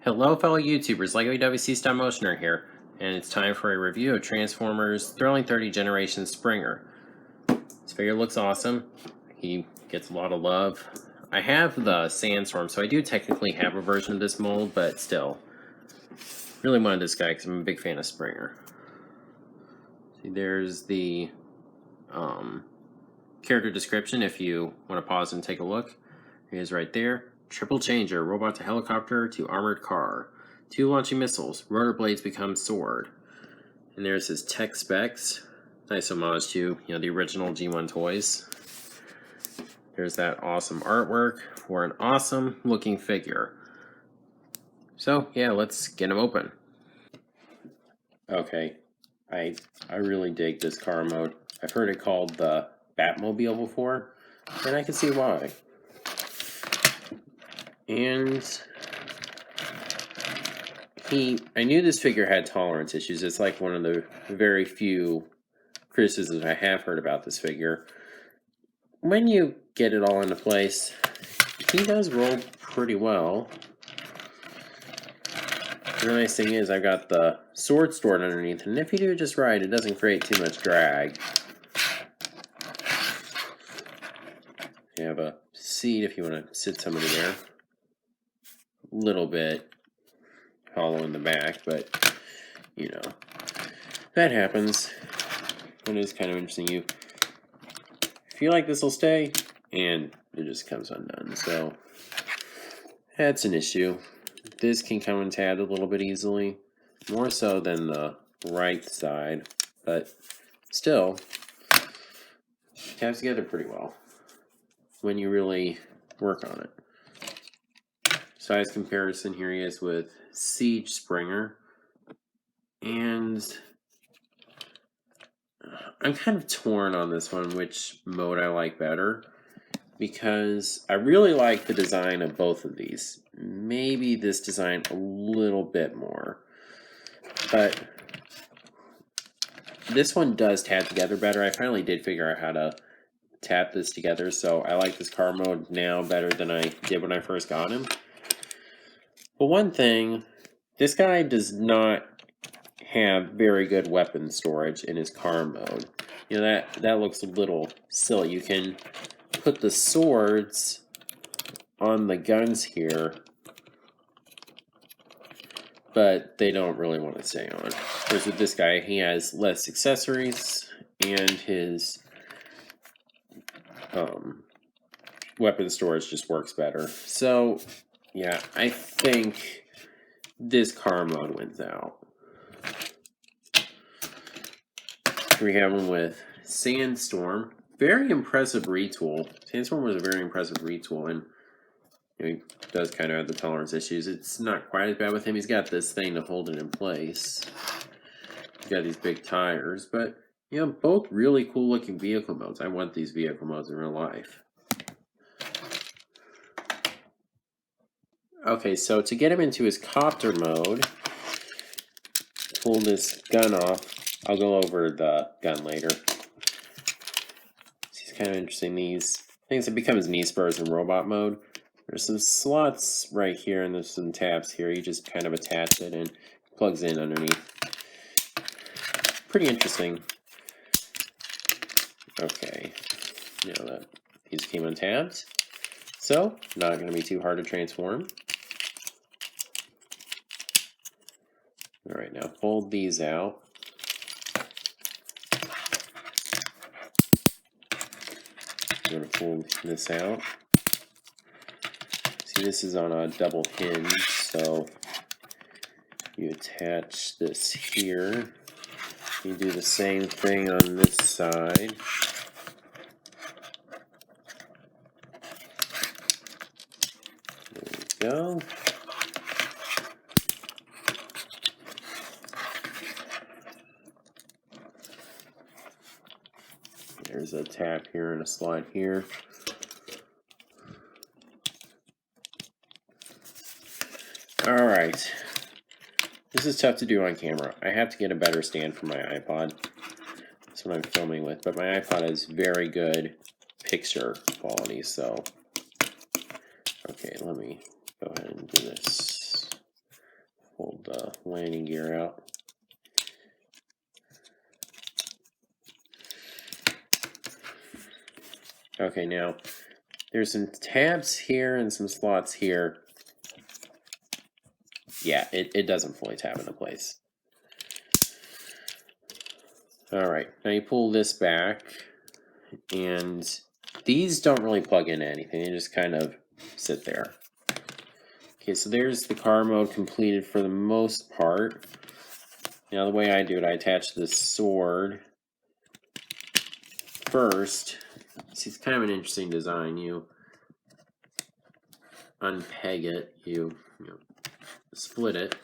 Hello fellow YouTubers, LEGO WC Stop Motioner here, and it's time for a review of Transformers Thrilling 30 Generation Springer. This figure looks awesome. He gets a lot of love. I have the Sandstorm, so I do technically have a version of this mold, but still. Really wanted this guy because I'm a big fan of Springer. See, there's the character description if you want to pause and take a look. He is right there. Triple changer, robot to helicopter to armored car. 2 launching missiles, rotor blades become sword. And there's his tech specs. Nice homage to, the original G1 toys. There's that awesome artwork for an awesome looking figure. So yeah, let's get him open. Okay, I really dig this car mode. I've heard it called the Batmobile before, and I can see why. And I knew this figure had tolerance issues. It's like one of the very few criticisms I have heard about this figure. When you get it all into place, he does roll pretty well. The nice thing is I've got the sword stored underneath, and if you do it just right, it doesn't create too much drag. You have a seat if you want to sit somebody there. Little bit hollow in the back, but that happens. It is kind of interesting. You feel like this will stay, and it just comes undone. So that's an issue. This can come untabbed a little bit easily, more so than the right side, but still tabs together pretty well when you really work on it. Size comparison here he is with Siege Springer, and I'm kind of torn on this one which mode I like better, because I really like the design of both of these. Maybe this design a little bit more, but this one does tab together better. I finally did figure out how to tap this together, so I like this car mode now better than I did when I first got him. But one thing, this guy does not have very good weapon storage in his car mode. That looks a little silly. You can put the swords on the guns here, but they don't really want to stay on. Whereas with this guy, he has less accessories, and his weapon storage just works better. So yeah, I think this car mode wins out. We have him with Sandstorm. Very impressive retool. Sandstorm was a very impressive retool, and he does kind of have the tolerance issues. It's not quite as bad with him. He's got this thing to hold it in place. He's got these big tires, but both really cool looking vehicle modes. I want these vehicle modes in real life. Okay, so to get him into his copter mode, pull this gun off. I'll go over the gun later. It's kind of interesting. These things that become his knee spurs in robot mode. There's some slots right here, and there's some tabs here. You just kind of attach it and it plugs in underneath. Pretty interesting. Okay, that these came untabbed, so not going to be too hard to transform. All right, now fold these out. I'm going to fold this out. See, this is on a double hinge, so you attach this here. You do the same thing on this side. There we go. There's a tab here and a slide here. All right. This is tough to do on camera. I have to get a better stand for my iPod. That's what I'm filming with, but my iPod has very good picture quality, so okay, let me go ahead and do this. the landing gear out. Okay, now there's some tabs here and some slots here. Yeah, it doesn't fully tab into place. Alright, now you pull this back, and these don't really plug into anything, they just kind of sit there. Okay, so there's the car mode completed for the most part. Now the way I do it, I attach this sword first. See, it's kind of an interesting design. You unpeg it, you split it,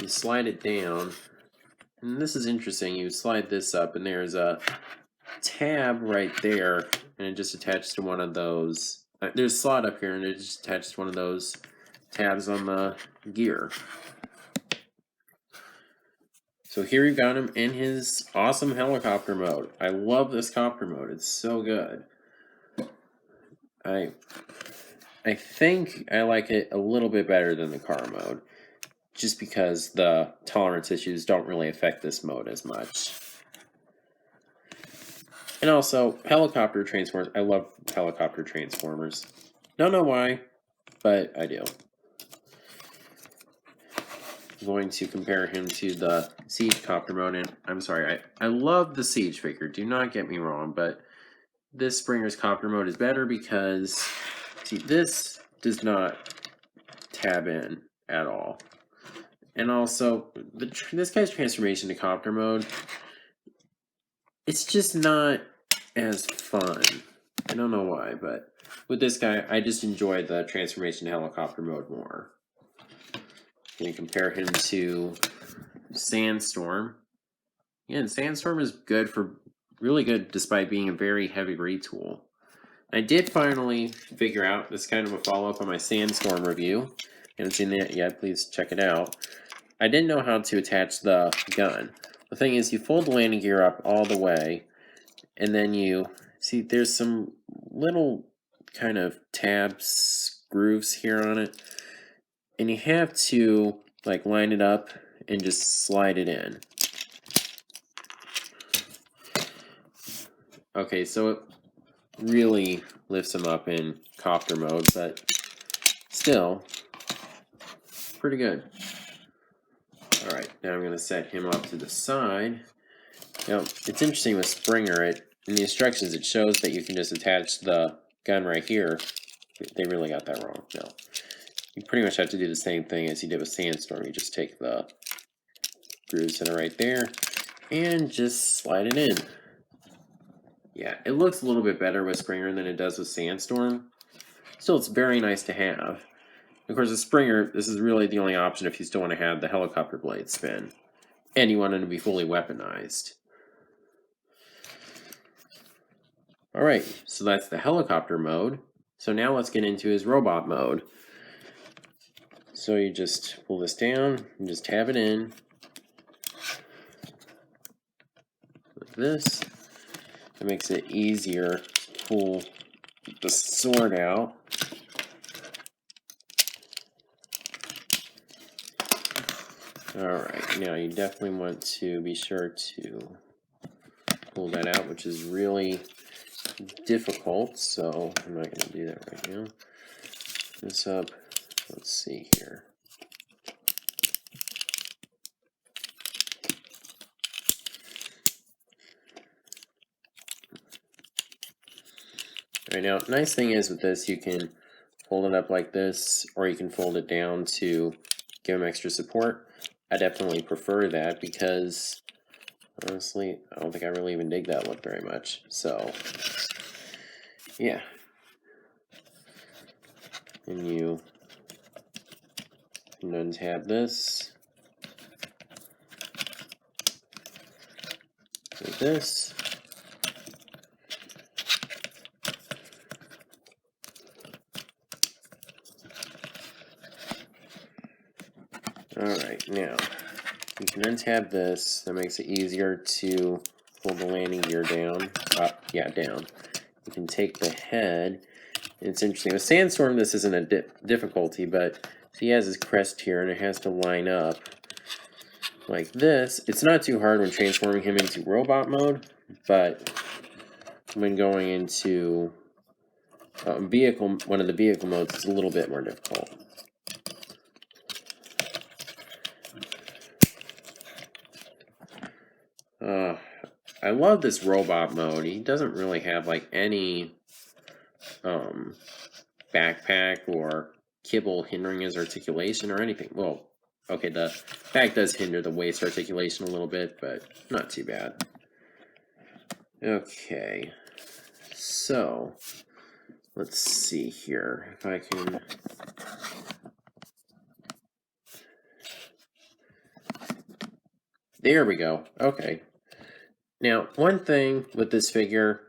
you slide it down, and this is interesting. You slide this up, and there's a tab right there, and it just attaches to one of those. There's a slot up here, and it just attaches to one of those tabs on the gear. So here we've got him in his awesome helicopter mode. I love this copter mode. It's so good. I think I like it a little bit better than the car mode, just because the tolerance issues don't really affect this mode as much. And also, helicopter transformers. I love helicopter transformers. Don't know why, but I do. I'm going to compare him to the Siege Copter mode, and I'm sorry, I love the Siege figure, do not get me wrong, but this Springer's Copter mode is better because, see, this does not tab in at all. And also, this guy's transformation to Copter mode, it's just not as fun. I don't know why, but with this guy, I just enjoy the transformation to helicopter mode more. And compare him to Sandstorm. Again, Sandstorm is good for really good despite being a very heavy retool. I did finally figure out, this is kind of a follow-up on my Sandstorm review. If you haven't seen that yet, please check it out. I didn't know how to attach the gun. The thing is, you fold the landing gear up all the way, and then you see there's some little kind of tabs, grooves here on it. And you have to like line it up and just slide it in. Okay, so it really lifts him up in copter mode, but still pretty good. Alright, now I'm going to set him up to the side. Now, it's interesting with Springer, in the instructions it shows that you can just attach the gun right here. They really got that wrong. No. You pretty much have to do the same thing as you did with Sandstorm. You just take the grooves that are right there and just slide it in. Yeah, it looks a little bit better with Springer than it does with Sandstorm. Still, it's very nice to have. Of course, with Springer, this is really the only option if you still want to have the helicopter blade spin. And you want it to be fully weaponized. Alright, so that's the helicopter mode. So now let's get into his robot mode. So you just pull this down and just tab it in. Like this. It makes it easier to pull the sword out. Alright, now you definitely want to be sure to pull that out, which is really difficult, so I'm not going to do that right now. This up. Let's see here. All right, now, nice thing is with this, you can fold it up like this, or you can fold it down to give them extra support. I definitely prefer that because, honestly, I don't think I really even dig that look very much. So, yeah. And you untab this, like this. Alright, now you can untab this. That makes it easier to pull the landing gear down. Down. You can take the head. It's interesting. With Sandstorm, this isn't a difficulty, but So he has his crest here, and it has to line up like this. It's not too hard when transforming him into robot mode, but when going into one of the vehicle modes, it's a little bit more difficult. I love this robot mode. He doesn't really have like any backpack or kibble hindering his articulation or anything. Well, okay, the back does hinder the waist articulation a little bit, but not too bad. Okay, so let's see here if I can. There we go. Okay. Now, one thing with this figure,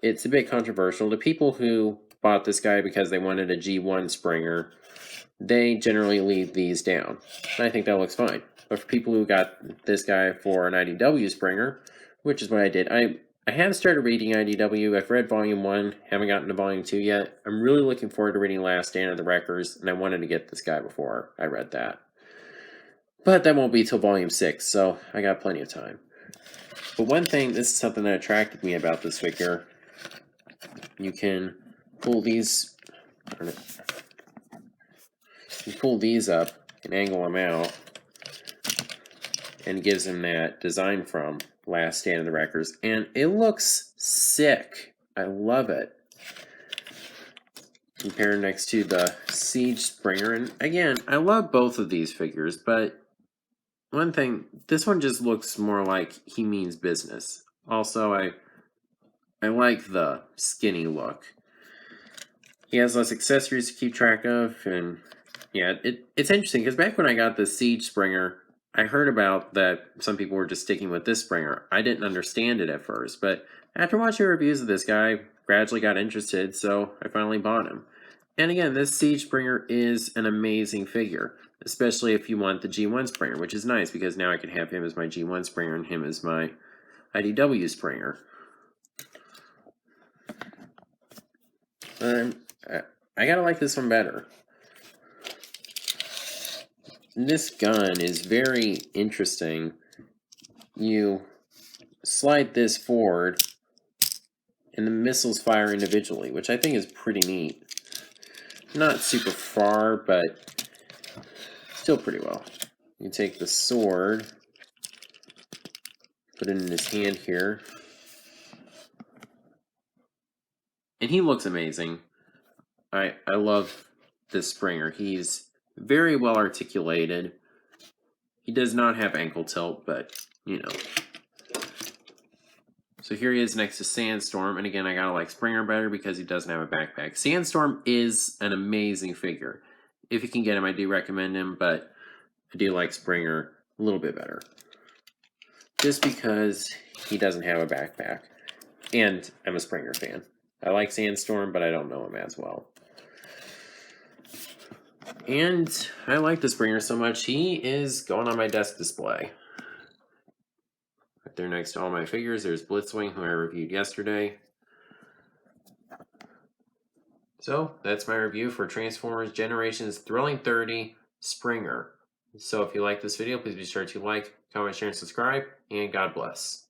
it's a bit controversial. The people who bought this guy because they wanted a G1 Springer, they generally leave these down. I think that looks fine. But for people who got this guy for an IDW Springer, which is what I did, I have started reading IDW. I've read Volume 1, haven't gotten to Volume 2 yet. I'm really looking forward to reading Last Stand of the Wreckers, and I wanted to get this guy before I read that. But that won't be till Volume 6, so I got plenty of time. But one thing, this is something that attracted me about this figure. You can pull these, up and angle them out, and it gives him that design from Last Stand of the Wreckers, and it looks sick. I love it. Compared next to the Siege Springer, and again, I love both of these figures, but one thing, this one just looks more like he means business. Also, I like the skinny look. He has less accessories to keep track of, and yeah, it's interesting, because back when I got the Siege Springer, I heard about that some people were just sticking with this Springer. I didn't understand it at first, but after watching reviews of this guy, gradually got interested, so I finally bought him. And again, this Siege Springer is an amazing figure, especially if you want the G1 Springer, which is nice, because now I can have him as my G1 Springer and him as my IDW Springer. I gotta like this one better. This gun is very interesting. You slide this forward, and the missiles fire individually, which I think is pretty neat. Not super far, but still pretty well. You take the sword, put it in his hand here, and he looks amazing. I love this Springer. He's very well articulated. He does not have ankle tilt, but, you know. So here he is next to Sandstorm, and again, I gotta like Springer better because he doesn't have a backpack. Sandstorm is an amazing figure. If you can get him, I do recommend him, but I do like Springer a little bit better. Just because he doesn't have a backpack. And I'm a Springer fan. I like Sandstorm, but I don't know him as well. And I like the Springer so much, he is going on my desk display. Right there next to all my figures, there's Blitzwing, who I reviewed yesterday. So, that's my review for Transformers Generations Thrilling 30 Springer. So if you like this video, please be sure to like, comment, share, and subscribe, and God bless.